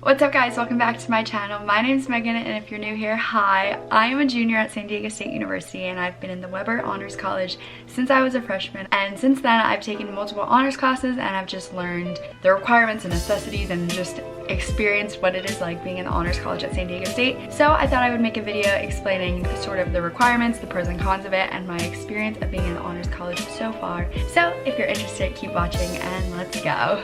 What's up guys, welcome back to my channel. My name is Megan, and if you're new here, hi. I am a junior at San Diego State University, and I've been in the Weber Honors College since I was a freshman. And since then I've taken multiple honors classes, and I've just learned the requirements and necessities and just experienced what it is like being in the honors college at San Diego State. So I thought I would make a video explaining sort of the requirements, the pros and cons of it, and my experience of being in the honors college so far. So if you're interested, keep watching and let's go.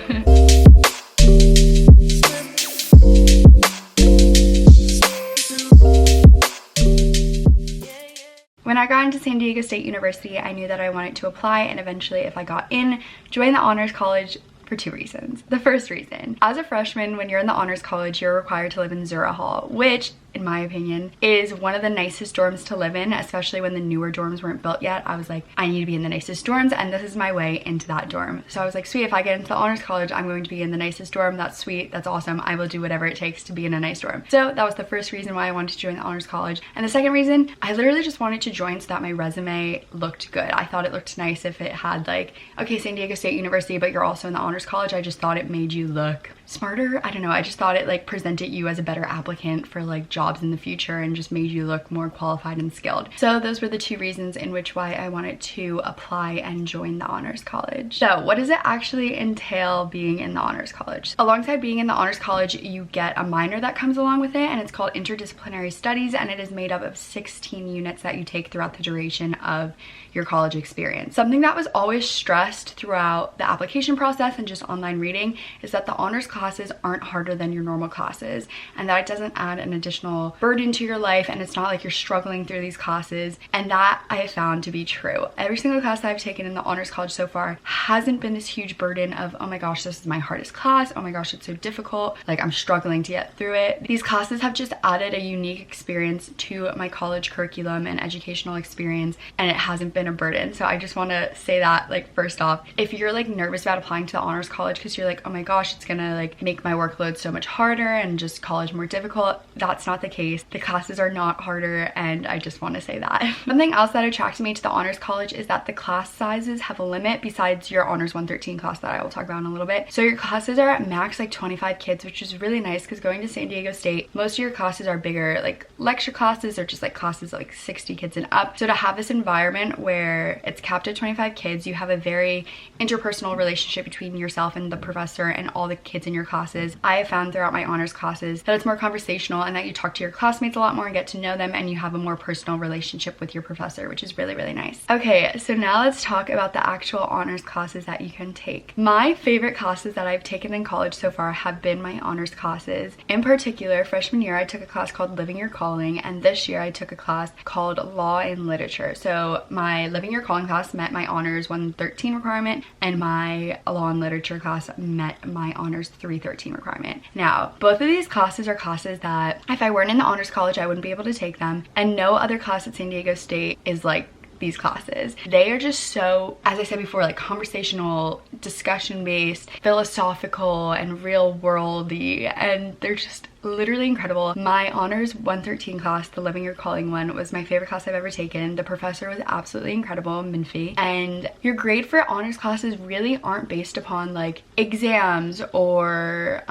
When I got into San Diego State University, I knew that I wanted to apply and eventually, if I got in, join the honors college for two reasons. The first reason, as a freshman, when you're in the honors college, you're required to live in Zura Hall, which, in my opinion, is one of the nicest dorms to live in, especially when the newer dorms weren't built yet. I was like, I need to be in the nicest dorms, and this is my way into that dorm. So I was like, sweet, if I get into the honors college, I'm going to be in the nicest dorm. That's sweet, that's awesome. I will do whatever it takes to be in a nice dorm. So that was the first reason why I wanted to join the honors college. And the second reason, I literally just wanted to join so that my resume looked good. I thought it looked nice if it had like, okay, San Diego State University, but you're also in the honors college. I just thought it made you look smarter. I don't know, I just thought it like presented you as a better applicant for like jobs in the future and just made you look more qualified and skilled. So those were the two reasons in which why I wanted to apply and join the honors college. So what does it actually entail being in the honors college? Alongside being in the honors college, you get a minor that comes along with it, and it's called interdisciplinary studies, and it is made up of 16 units that you take throughout the duration of your college experience. Something that was always stressed throughout the application process and just online reading is that the honors classes aren't harder than your normal classes, and that it doesn't add an additional burden to your life, and it's not like you're struggling through these classes. And that I have found to be true. Every single class that I've taken in the honors college so far hasn't been this huge burden of, oh my gosh, this is my hardest class, oh my gosh, it's so difficult, like I'm struggling to get through it. These classes have just added a unique experience to my college curriculum and educational experience, and it hasn't been a burden. So I just want to say that, like, first off, if you're like nervous about applying to the honors college because you're like, oh my gosh, it's gonna like make my workload so much harder and just college more difficult, that's not the case. The classes are not harder, and I just want to say that. Something else that attracted me to the honors college is that the class sizes have a limit besides your honors 113 class that I will talk about in a little bit. So your classes are at max like 25 kids, which is really nice because going to San Diego State, most of your classes are bigger, like lecture classes or just like classes like 60 kids and up. So to have this environment where it's capped at 25 kids, you have a very interpersonal relationship between yourself and the professor and all the kids in your classes. I have found throughout my honors classes that it's more conversational and that you talk to your classmates a lot more and get to know them, and you have a more personal relationship with your professor, which is really, really nice. Okay, so now let's talk about the actual honors classes that you can take. My favorite classes that I've taken in college so far have been my honors classes. In particular, freshman year I took a class called Living Your Calling, and this year I took a class called Law and Literature. So my Living Your Calling class met my honors 113 requirement, and my Law and Literature class met my honors 313 requirement. Now, both of these classes are classes that if I weren't in the honors college, I wouldn't be able to take them, and no other class at San Diego State is like these classes. They are just so, as I said before, like conversational, discussion based, philosophical, and real worldy, and they're just literally incredible. My honors 113 class, the Living Your Calling one, was my favorite class I've ever taken. The professor was absolutely incredible, Minfy, and your grade for honors classes really aren't based upon like exams or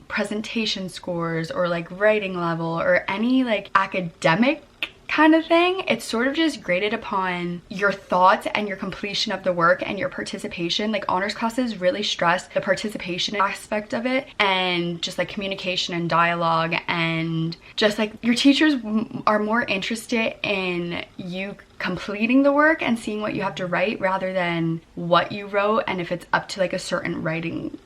presentation scores or like writing level or any like academic kind of thing. It's sort of just graded upon your thoughts and your completion of the work and your participation. Like honors classes really stress the participation aspect of it, and just like communication and dialogue, and just like your teachers are more interested in you completing the work and seeing what you have to write rather than what you wrote and if it's up to like a certain writing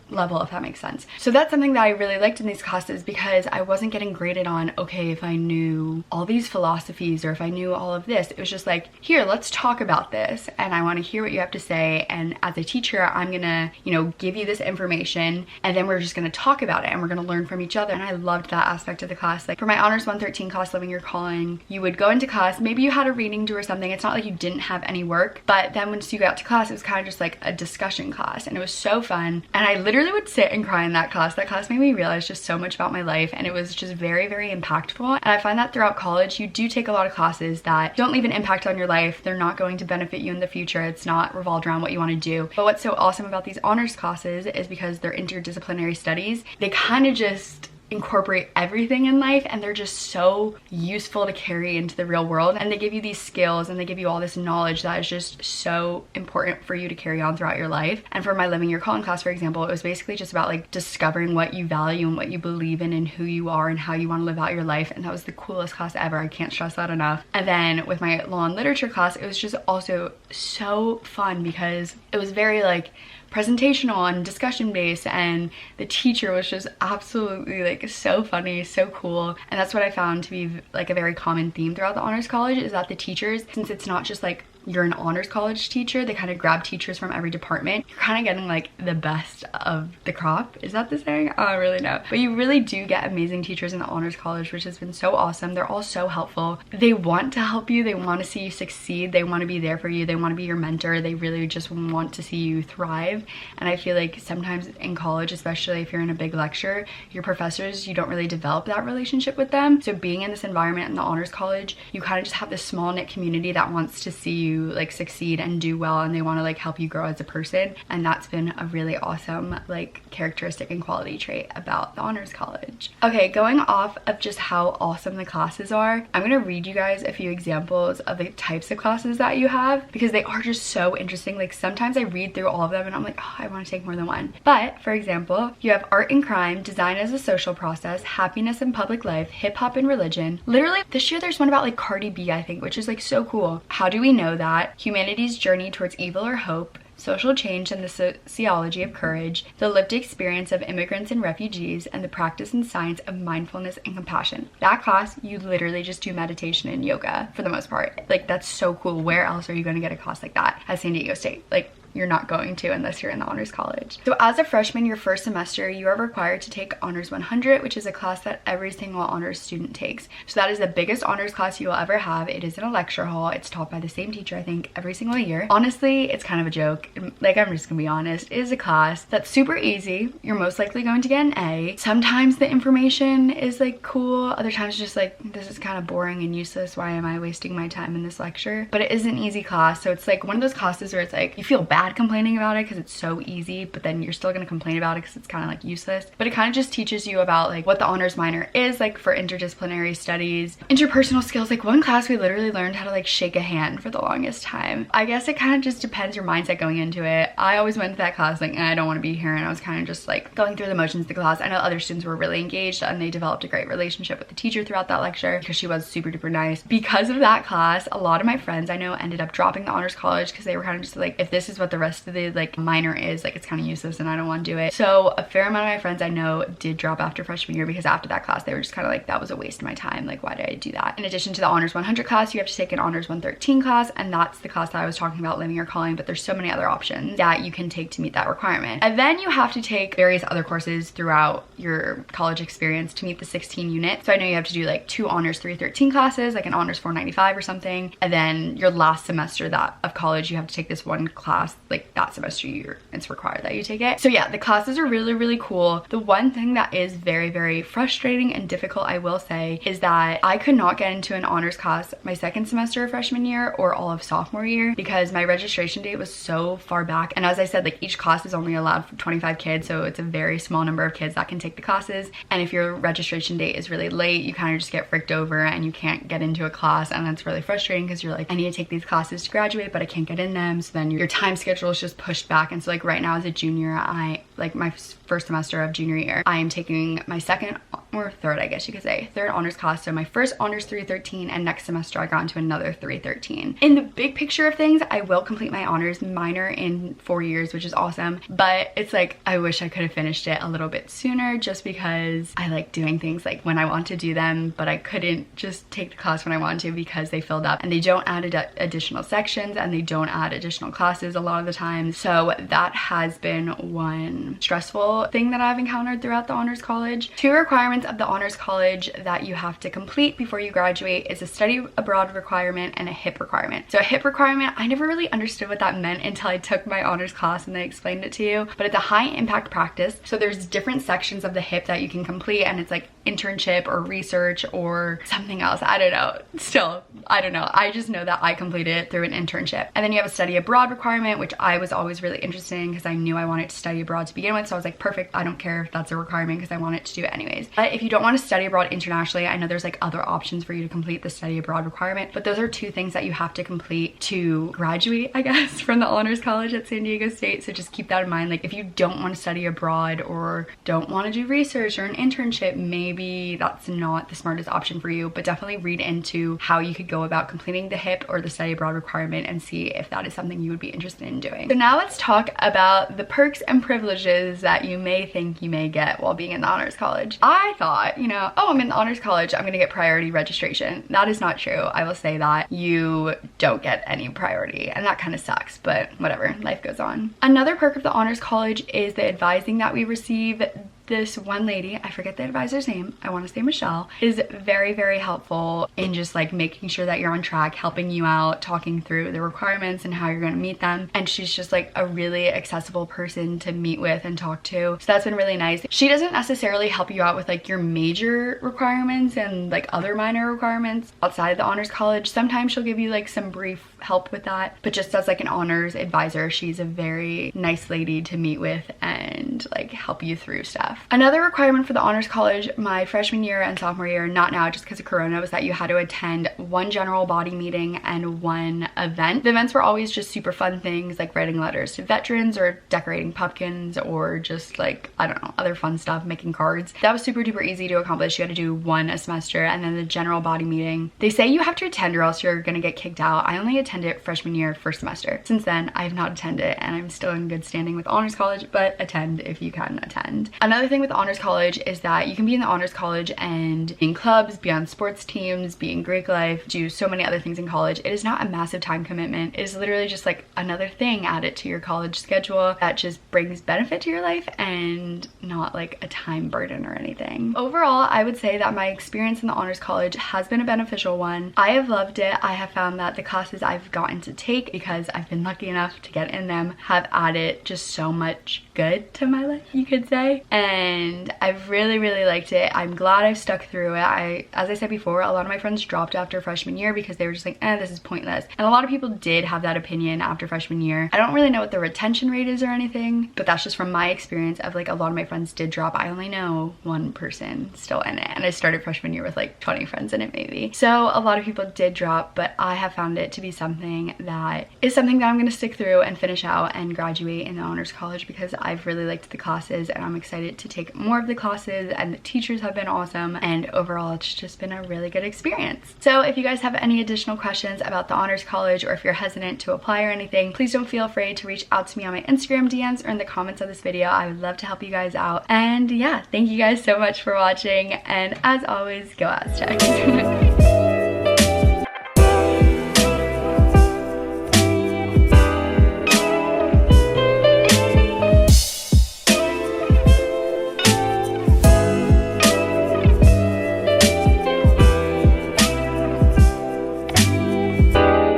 level, if that makes sense. So that's something that I really liked in these classes, because I wasn't getting graded on, okay, if I knew all these philosophies or if I knew all of this. It was just like, here, let's talk about this, and I want to hear what you have to say, and as a teacher, I'm gonna, you know, give you this information, and then we're just gonna talk about it and we're gonna learn from each other. And I loved that aspect of the class. Like for my honors 113 class, Living Your Calling, you would go into class, maybe you had a reading due or something. It's not like you didn't have any work, but then once you got to class, it was kind of just like a discussion class, and it was so fun. And I literally literally would sit and cry in that class. That class made me realize just so much about my life, and it was just very, very impactful. And I find that throughout college, you do take a lot of classes that don't leave an impact on your life. They're not going to benefit you in the future. It's not revolved around what you want to do. But what's so awesome about these honors classes is because they're interdisciplinary studies, they kind of just incorporate everything in life, and they're just so useful to carry into the real world, and they give you these skills and they give you all this knowledge that is just so important for you to carry on throughout your life. And for my Living Your Calling class, for example, it was basically just about like discovering what you value and what you believe in and who you are and how you want to live out your life, and that was the coolest class ever. I can't stress that enough. And then with my law and literature class, it was just also so fun because it was very like presentational and discussion based, and the teacher was just absolutely like so funny, so cool. And that's what I found to be like a very common theme throughout the honors college, is that the teachers, since it's not just like you're an honors college teacher, they kind of grab teachers from every department. You're kind of getting like the best of the crop. Is that the saying? I don't really know. But you really do get amazing teachers in the honors college, which has been so awesome. They're all so helpful. They want to help you. They want to see you succeed. They want to be there for you. They want to be your mentor. They really just want to see you thrive. And I feel like sometimes in college, especially if you're in a big lecture, your professors, you don't really develop that relationship with them. So being in this environment in the honors college, you kind of just have this small knit community that wants to see you like succeed and do well, and they want to like help you grow as a person. And that's been a really awesome like characteristic and quality trait about the honors college. Okay, going off of just how awesome the classes are, I'm gonna read you guys a few examples of the types of classes that you have, because they are just so interesting. Like sometimes I read through all of them and I'm like, oh, I want to take more than one. But for example, you have art and crime, design as a social process, happiness in public life, hip-hop and religion. Literally this year there's one about like Cardi B, I think, which is like so cool. How do we know that? Humanity's journey towards evil or hope, social change and the sociology of courage, the lived experience of immigrants and refugees, and the practice and science of mindfulness and compassion. That class, you literally just do meditation and yoga for the most part. Like that's so cool. Where else are you going to get a class like that at San Diego State? Like you're not going to unless you're in the honors college. So as a freshman, your first semester, you are required to take Honors 100, which is a class that every single honors student takes. So that is the biggest honors class you will ever have. It is in a lecture hall. It's taught by the same teacher, I think, every single year. Honestly, it's kind of a joke. Like, I'm just gonna be honest. It is a class that's super easy. You're most likely going to get an A. Sometimes the information is like cool. Other times just like, this is kind of boring and useless. Why am I wasting my time in this lecture? But it is an easy class. So it's like one of those classes where it's like, you feel bad complaining about it because it's so easy, but then you're still gonna complain about it because it's kind of like useless. But it kind of just teaches you about like what the honors minor is like for interdisciplinary studies, interpersonal skills. Like one class we literally learned how to like shake a hand for the longest time. I guess it kind of just depends your mindset going into it. I always went to that class like, I don't want to be here, and I was kind of just like going through the motions of the class. I know other students were really engaged and they developed a great relationship with the teacher throughout that lecture because she was super duper nice. Because of that class, a lot of my friends I know ended up dropping the honors college because they were kind of just like, if this is what the rest of the like minor is, like it's kind of useless and I don't want to do it. So a fair amount of my friends I know did drop after freshman year because after that class they were just kind of like, that was a waste of my time, like why did I do that? In addition to the Honors 100 class, you have to take an Honors 113 class, and that's the class that I was talking about, Living Your Calling, but there's so many other options that you can take to meet that requirement. And then you have to take various other courses throughout your college experience to meet the 16 units. So I know you have to do like 2 Honors 313 classes, like an Honors 495 or something, and then your last semester of college you have to take this one class like that semester it's required that you take it. So yeah, the classes are really, really cool. The one thing that is very, very frustrating and difficult, I will say, is that I could not get into an honors class my second semester of freshman year or all of sophomore year because my registration date was so far back. And as I said, like each class is only allowed for 25 kids, so it's a very small number of kids that can take the classes. And if your registration date is really late, you kind of just get fricked over and you can't get into a class, and that's really frustrating because you're like, I need to take these classes to graduate, but I can't get in them. So then your time schedule is just pushed back. And so like right now as a junior, I like my first semester of junior year, I am taking my second or third, I guess you could say, third honors class. So my first Honors 313, and next semester I got into another 313. In the big picture of things, I will complete my honors minor in 4 years, which is awesome. But it's like, I wish I could have finished it a little bit sooner just because I like doing things like when I want to do them, but I couldn't just take the class when I wanted to because they filled up and they don't add additional sections and they don't add additional classes a lot of the time. So that has been one stressful thing that I've encountered throughout the honors college. 2 requirements of the honors college that you have to complete before you graduate is a study abroad requirement and a HIP requirement. So a HIP requirement, I never really understood what that meant until I took my honors class and they explained it to you, but it's a high impact practice. So there's different sections of the HIP that you can complete, and it's like internship or research or something else. I don't know. Still, I don't know. I just know that I completed it through an internship. And then you have a study abroad requirement, which I was always really interested in because I knew I wanted to study abroad to begin with. So I was like, perfect. I don't care if that's a requirement because I wanted to do it anyways. But if you don't want to study abroad internationally, I know there's like other options for you to complete the study abroad requirement, but those are two things that you have to complete to graduate, I guess, from the honors college at San Diego State. So just keep that in mind. Like if you don't want to study abroad or don't want to do research or an internship, maybe that's not the smartest option for you, but definitely read into how you could go about completing the HIP or the study abroad requirement and see if that is something you would be interested in doing. So now let's talk about the perks and privileges that you may think you may get while being in the honors college. I thought, you know, oh, I'm in the honors college, I'm gonna get priority registration. That is not true. I will say that you don't get any priority, and that kind of sucks, but whatever, life goes on. Another perk of the honors college is the advising that we receive. This one lady, I forget the advisor's name, I want to say Michelle, is very, very helpful in just like making sure that you're on track, helping you out, talking through the requirements and how you're going to meet them. And she's just like a really accessible person to meet with and talk to. So that's been really nice. She doesn't necessarily help you out with like your major requirements and like other minor requirements outside of the honors college. Sometimes she'll give you like some brief help with that, but just as like an honors advisor, she's a very nice lady to meet with and like help you through stuff. Another requirement for the honors college my freshman year and sophomore year, not now just because of Corona, was that you had to attend one general body meeting and one event. The events were always just super fun things like writing letters to veterans or decorating pumpkins or just like, I don't know, other fun stuff, making cards. That was super duper easy to accomplish. You had to do one a semester. And then the general body meeting, they say you have to attend or else you're gonna get kicked out. I only attended freshman year first semester. Since then, I have not attended and I'm still in good standing with honors college, but attend if you can attend. Another thing with honors college is that you can be in the honors college and be in clubs, be on sports teams, be in Greek life, do so many other things in college. It is not a massive time commitment. It is literally just like another thing added to your college schedule that just brings benefit to your life and not like a time burden or anything. Overall, I would say that my experience in the honors college has been a beneficial one. I have loved it. I have found that the classes I've gotten to take, because I've been lucky enough to get in them, have added just so much good to my life, you could say. And I've really, really liked it. I'm glad I've stuck through it. As I said before, a lot of my friends dropped after freshman year because they were just like, this is pointless. And a lot of people did have that opinion after freshman year. I don't really know what the retention rate is or anything, but that's just from my experience of like a lot of my friends did drop. I only know one person still in it, and I started freshman year with like 20 friends in it maybe. So a lot of people did drop, but I have found it to be something that I'm gonna stick through and finish out and graduate in the honors college because I've really liked the classes and I'm excited to take more of the classes, and the teachers have been awesome, and overall it's just been a really good experience. So if you guys have any additional questions about the honors college, or if you're hesitant to apply or anything, please don't feel afraid to reach out to me on my Instagram DMs or in the comments of this video. I would love to help you guys out. And yeah, thank you guys so much for watching, and as always, go Aztecs.